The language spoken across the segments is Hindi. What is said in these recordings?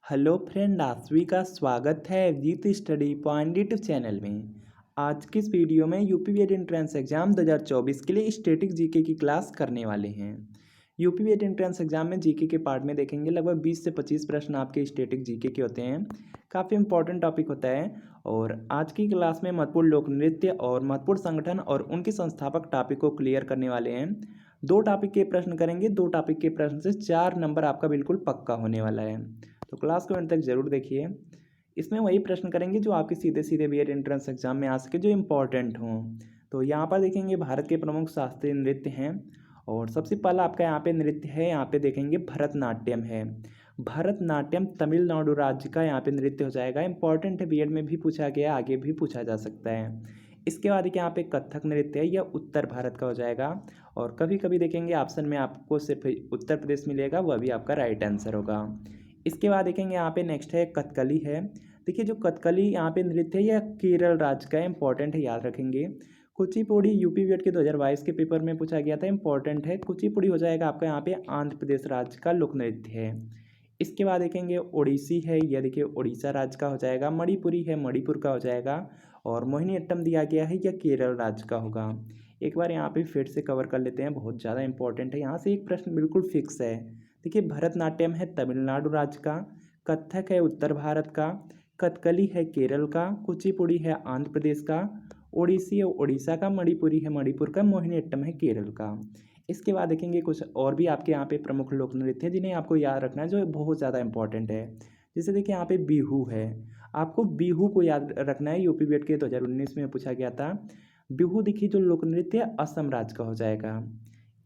हेलो फ्रेंड, आप सभी का स्वागत है Abhijeet study point YouTube channel में। आज की इस वीडियो में यूपीवीएड एंट्रेंस एग्जाम 2024 के लिए स्टैटिक जीके की क्लास करने वाले हैं। यूपीवीएड एंट्रेंस एग्जाम में जीके के पार्ट में देखेंगे लगभग 20 से 25 प्रश्न आपके स्टैटिक जीके के होते हैं। काफ़ी इंपॉर्टेंट टॉपिक होता है और आज की क्लास में महत्वपूर्ण लोक नृत्य और महत्वपूर्ण संगठन और उनके संस्थापक टॉपिक को क्लियर करने वाले हैं। 2 टॉपिक के प्रश्न करेंगे, 2 टॉपिक के प्रश्न से 4 नंबर आपका बिल्कुल पक्का होने वाला है, तो क्लास को अंत तक जरूर देखिए। इसमें वही प्रश्न करेंगे जो आपके सीधे सीधे बीएड एंट्रेंस एग्जाम में आ सके, जो इम्पोर्टेंट हों। तो यहाँ पर देखेंगे भारत के प्रमुख शास्त्रीय नृत्य हैं और सबसे पहला आपका यहाँ पे नृत्य है, यहाँ पे देखेंगे भरतनाट्यम है। भरतनाट्यम तमिलनाडु राज्य का यहाँ पे नृत्य हो जाएगा। इंपॉर्टेंट है, बीएड में भी पूछा गया, आगे भी पूछा जा सकता है। इसके बाद देखिए यहाँ पे कथक नृत्य है, यह उत्तर भारत का हो जाएगा। और कभी कभी देखेंगे ऑप्शन में आपको सिर्फ उत्तर प्रदेश मिलेगा, वह भी आपका राइट आंसर होगा। इसके बाद देखेंगे यहाँ पे नेक्स्ट है कथकली है। देखिए जो कथकली यहाँ पे नृत्य है यह केरल राज्य का है, इंपॉर्टेंट है, याद रखेंगे। कुचिपुड़ी यूपी बीएड के 2022 के पेपर में पूछा गया था, इंपॉर्टेंट है। कुचिपुड़ी हो जाएगा आपका यहाँ पे आंध्र प्रदेश राज्य का लोक नृत्य है। इसके बाद देखेंगे ओडिसी है, यह देखिए उड़ीसा राज्य का हो जाएगा। मणिपुरी है, मणिपुर का हो जाएगा। और मोहिनीअट्टम दिया गया है, यह केरल राज्य का होगा। एक बार यहाँ पे फिर से कवर कर लेते हैं, बहुत ज़्यादा इंपॉर्टेंट है। यहाँ से एक प्रश्न बिल्कुल फिक्स है। देखिए भरतनाट्यम है तमिलनाडु राज्य का, कथक है उत्तर भारत का, कथकली है केरल का, कुचिपुड़ी है आंध्र प्रदेश का, ओडिसी है उड़ीसा का, मणिपुरी है मणिपुर का, मोहिनीअट्टम है केरल का। इसके बाद देखेंगे कुछ और भी आपके यहाँ पे प्रमुख लोक नृत्य हैं जिन्हें आपको याद रखना है, जो बहुत ज़्यादा इंपॉर्टेंट है। जैसे देखिए यहाँ पे बिहू है, आपको बिहू को याद रखना है, यूपी बीएड के 2019 में पूछा गया था। बिहू देखिए जो लोक नृत्य है असम राज्य का हो जाएगा।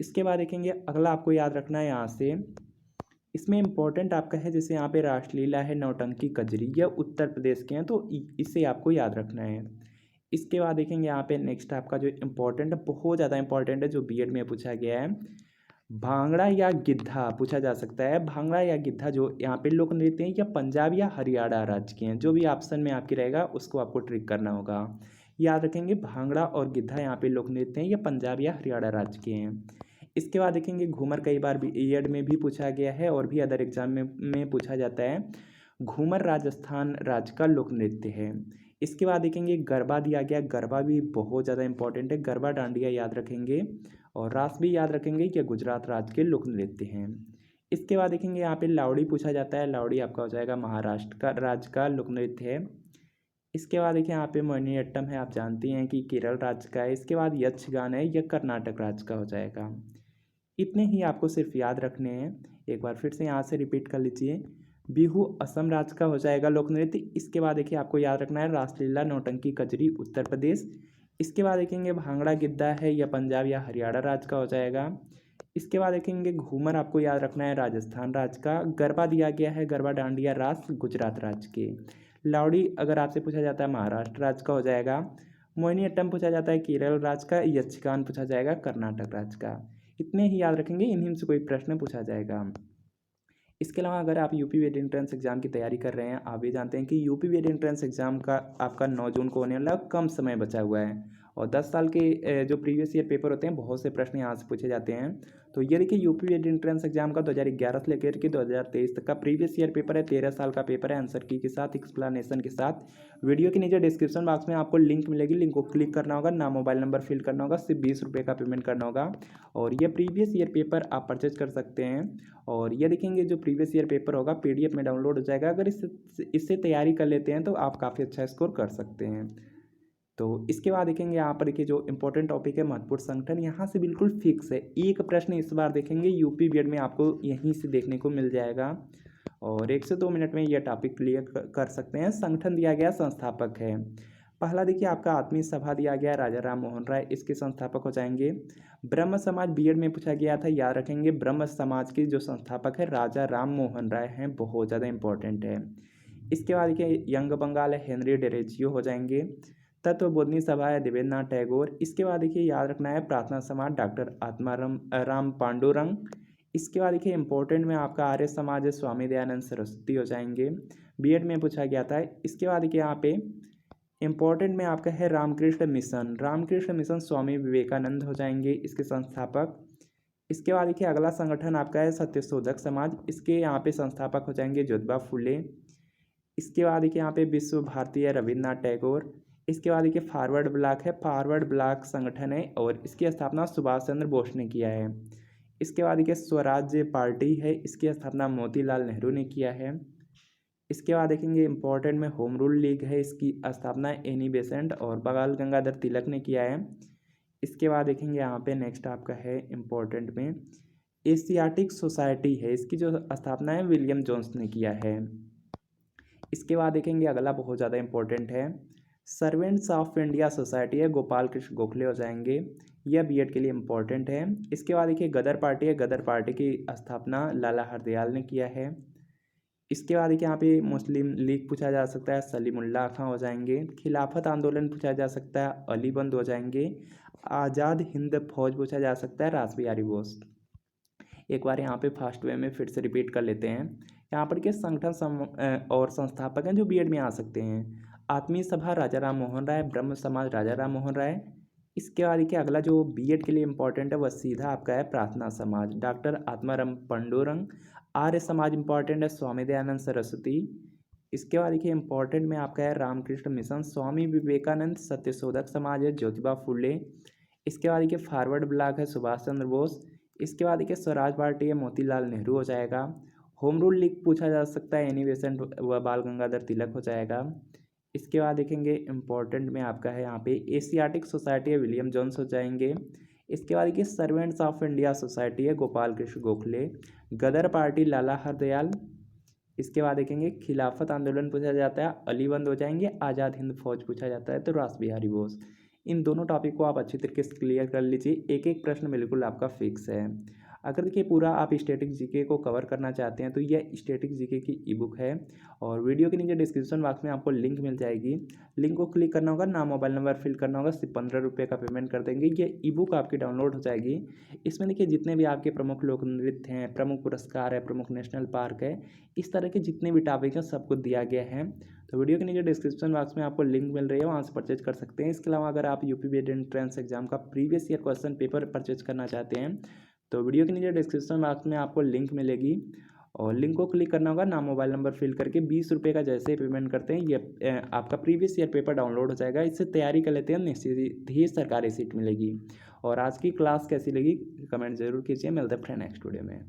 इसके बाद देखेंगे अगला आपको याद रखना है यहाँ से, इसमें इंपॉर्टेंट आपका है जैसे यहाँ पे रासलीला है, नौटंकी कजरी, यह उत्तर प्रदेश के हैं, तो इसे आपको याद रखना है। इसके बाद देखेंगे यहाँ पे नेक्स्ट आपका जो इम्पोर्टेंट है, बहुत ज़्यादा इंपॉर्टेंट है, जो बीएड में पूछा गया है, भांगड़ा या गिद्धा पूछा जा सकता है। भांगड़ा या गिद्धा जो यहाँ पे लोक नृत्य हैं, या पंजाब या हरियाणा राज्य के हैं। जो भी ऑप्शन में आपके रहेगा उसको आपको ट्रिक करना होगा। याद रखेंगे भांगड़ा और गिद्धा यहाँ पे लोक नृत्य हैं, या पंजाब या हरियाणा राज्य के हैं। इसके बाद देखेंगे घूमर, कई बार बीएड में भी पूछा गया है और भी अदर एग्जाम में पूछा जाता है। घूमर राजस्थान राज्य का लोक नृत्य है। इसके बाद देखेंगे गरबा दिया गया, गरबा भी बहुत ज़्यादा इंपॉर्टेंट है, गरबा डांडिया याद रखेंगे। और रास भी याद रखेंगे कि गुजरात राज्य के लोक नृत्य हैं। इसके बाद देखेंगे यहाँ पे लावड़ी पूछा जाता है, लावड़ी आपका हो जाएगा महाराष्ट्र का राज्य का लोक नृत्य है। इसके बाद देखिए यहाँ पे मोहिनीअट्टम है, आप जानती हैं कि केरल राज्य का है। इसके बाद यक्षगान है, यह कर्नाटक राज्य का हो जाएगा। इतने ही आपको सिर्फ याद रखने हैं। एक बार फिर से यहाँ से रिपीट कर लीजिए, बिहू असम राज्य का हो जाएगा लोक नृत्य। इसके बाद देखिए आपको याद रखना है रासलीला नौटंकी कजरी उत्तर प्रदेश। इसके बाद देखेंगे भांगड़ा गिद्धा है, या पंजाब या हरियाणा राज्य का हो जाएगा। इसके बाद देखेंगे घूमर आपको याद रखना है राजस्थान राज्य का। गरबा दिया गया है, गरबा डांडिया रास गुजरात राज्य के। लावड़ी अगर आपसे पूछा जाता है महाराष्ट्र राज्य का हो जाएगा। मोहिनीअट्टम पूछा जाता है केरल राज्य का। यक्षगान पूछा जाएगा कर्नाटक राज्य का। इतने ही याद रखेंगे, इन्हीं से कोई प्रश्न पूछा जाएगा। इसके अलावा अगर आप यूपी बीएड एंट्रेंस एग्जाम की तैयारी कर रहे हैं, आप भी जानते हैं कि यूपी बीएड एंट्रेंस एग्जाम का आपका 9 जून को होने वाला, कम समय बचा हुआ है। और 10 साल के जो प्रीवियस ईयर पेपर होते हैं, बहुत से प्रश्न यहाँ से पूछे जाते हैं। तो ये देखिए यूपी बीएड एंट्रेंस एग्जाम का 2011 से लेकर के 2023 तक का प्रीवियस ईयर पेपर है, 13 साल का पेपर है, आंसर की के साथ एक्सप्लेनेशन के साथ। वीडियो के नीचे डिस्क्रिप्शन बॉक्स में आपको लिंक मिलेगी, लिंक को क्लिक करना होगा, नाम मोबाइल नंबर फिल करना होगा, सिर्फ 20 रुपये का पेमेंट करना होगा। और ये प्रीवियस ईयर पेपर आप परचेज कर सकते हैं। और ये देखेंगे जो प्रीवियस ईयर पेपर होगा पीडीएफ में डाउनलोड हो जाएगा। अगर इससे तैयारी कर लेते हैं तो आप काफ़ी अच्छा स्कोर कर सकते हैं। तो इसके बाद देखेंगे यहाँ पर देखिए जो इंपॉर्टेंट टॉपिक है महत्वपूर्ण संगठन, यहाँ से बिल्कुल फिक्स है। एक प्रश्न इस बार देखेंगे यूपी बीएड में आपको यहीं से देखने को मिल जाएगा और 1 से 2 मिनट में यह टॉपिक क्लियर कर सकते हैं। संगठन दिया गया, संस्थापक है। पहला देखिए आपका आत्मीय सभा दिया गया, राजा राम मोहन राय इसके संस्थापक हो जाएंगे। ब्रह्म समाज बीएड में पूछा गया था, याद रखेंगे ब्रह्म समाज के जो संस्थापक है राजा राम मोहन राय हैं, बहुत ज़्यादा इंपॉर्टेंट है। इसके बाद देखिए यंग बंगाल है, हेनरी डेरेजियो हो जाएंगे। तत्वबोधिनी सभा है, देवेंद्रनाथ टैगोर। इसके बाद देखिए याद रखना है प्रार्थना समाज, डॉक्टर आत्माराम राम पांडुरंग। इसके बाद देखिए इंपॉर्टेंट में आपका आर्य समाज है, स्वामी दयानंद सरस्वती हो जाएंगे, बीएड में पूछा गया था। इसके बाद देखिए यहाँ पे इंपॉर्टेंट में आपका है रामकृष्ण मिशन, रामकृष्ण मिशन स्वामी विवेकानंद हो जाएंगे इसके संस्थापक। इसके बाद देखिए अगला संगठन आपका है सत्यशोधक समाज। इसके यहाँ पे संस्थापक हो जाएंगे ज्योतिबा फुले। इसके बाद देखिए यहाँ पे विश्व भारती है रविन्द्रनाथ टैगोर। इसके बाद देखिए फॉरवर्ड ब्लॉक है, फॉरवर्ड ब्लॉक संगठन है और इसकी स्थापना सुभाष चंद्र बोस ने किया है। इसके बाद देखिए स्वराज्य पार्टी है, इसकी स्थापना मोतीलाल नेहरू ने किया है। इसके बाद देखेंगे इंपॉर्टेंट में होम रूल लीग है, इसकी स्थापना एनी बेसेंट और बाल गंगाधर तिलक ने किया है। इसके बाद देखेंगे यहाँ पे नेक्स्ट आपका है इम्पोर्टेंट में एशियाटिक सोसाइटी है, इसकी जो स्थापना है विलियम जोन्स ने किया है। इसके बाद देखेंगे अगला बहुत ज़्यादा इंपॉर्टेंट है सर्वेंट्स ऑफ इंडिया सोसाइटी है, गोपाल कृष्ण गोखले हो जाएंगे, यह बीएड के लिए इम्पोर्टेंट है। इसके बाद देखिए गदर पार्टी है, गदर पार्टी की स्थापना लाला हरदयाल ने किया है। इसके बाद देखिए यहाँ पे मुस्लिम लीग पूछा जा सकता है, सलीमुल्लाह खां हो जाएंगे। खिलाफत आंदोलन पूछा जा सकता है, अली बंद हो जाएंगे। आज़ाद हिंद फौज पूछा जा सकता है, रास बिहारी बोस। एक बार यहाँ पे फास्ट वे में फिर से रिपीट कर लेते हैं। यहाँ पर के संगठन और संस्थापक हैं जो बीएड में आ सकते हैं, आत्मीय सभा राजा राम मोहन राय, ब्रह्म समाज राजा राम मोहन राय। इसके बाद देखिए अगला जो बीएड के लिए इंपॉर्टेंट है वह सीधा आपका है प्रार्थना समाज, डॉक्टर आत्माराम पंडुरंग। आर्य समाज इंपॉर्टेंट है, स्वामी दयानंद सरस्वती। इसके बाद देखिए इंपॉर्टेंट में आपका है रामकृष्ण मिशन, स्वामी विवेकानंद। सत्यशोधक समाज है, ज्योतिबा फुले। इसके बाद देखिए फॉरवर्ड ब्लॉक है, सुभाष चंद्र बोस। इसके बाद देखिए स्वराज पार्टी है, मोतीलाल नेहरू हो जाएगा। होम रूल लीग पूछा जा सकता है, एनी बेसेंट व बाल गंगाधर तिलक हो जाएगा। इसके बाद देखेंगे इंपॉर्टेंट में आपका है यहाँ पे एशियाटिक सोसाइटी है, विलियम जोन्स हो जाएंगे। इसके बाद देखिए सर्वेंट्स ऑफ इंडिया सोसाइटी है, गोपाल कृष्ण गोखले। गदर पार्टी लाला हरदयाल। इसके बाद देखेंगे खिलाफत आंदोलन पूछा जाता है, अली बंद हो जाएंगे। आज़ाद हिंद फौज पूछा जाता है तो रास बिहारी बोस। इन दोनों टॉपिक को आप अच्छी तरीके से क्लियर कर लीजिए, एक एक प्रश्न बिल्कुल आपका फिक्स है। अगर देखिए पूरा आप स्टैटिक जीके को कवर करना चाहते हैं तो यह स्टैटिक जीके की ई बुक है और वीडियो के नीचे डिस्क्रिप्शन बॉक्स में आपको लिंक मिल जाएगी। लिंक को क्लिक करना होगा, नाम मोबाइल नंबर फिल करना होगा, सिर्फ 15 रुपये का पेमेंट कर देंगे, ये ई बुक आपकी डाउनलोड हो जाएगी। इसमें देखिए जितने भी आपके प्रमुख लोक नृत्य हैं, प्रमुख पुरस्कार है, प्रमुख नेशनल पार्क है, इस तरह के जितने भी टॉपिक हैं सब कुछ दिया गया है। तो वीडियो के नीचे डिस्क्रिप्शन बॉक्स में आपको लिंक मिल रही है, वहाँ से परचेज कर सकते हैं। इसके अलावा अगर आप यूपी बीएड एंट्रेंस एग्जाम का previous year question paper purchase करना चाहते हैं तो वीडियो के नीचे डिस्क्रिप्शन बॉक्स में आपको लिंक मिलेगी और लिंक को क्लिक करना होगा, नाम मोबाइल नंबर फिल करके 20 रुपये का जैसे ही पेमेंट करते हैं ये आपका प्रीवियस ईयर पेपर डाउनलोड हो जाएगा। इससे तैयारी कर लेते हैं, निश्चित ही सरकारी सीट मिलेगी। और आज की क्लास कैसी लगी कमेंट जरूर कीजिए, मिलते हैं फ्रेंड नेक्स्ट वीडियो में।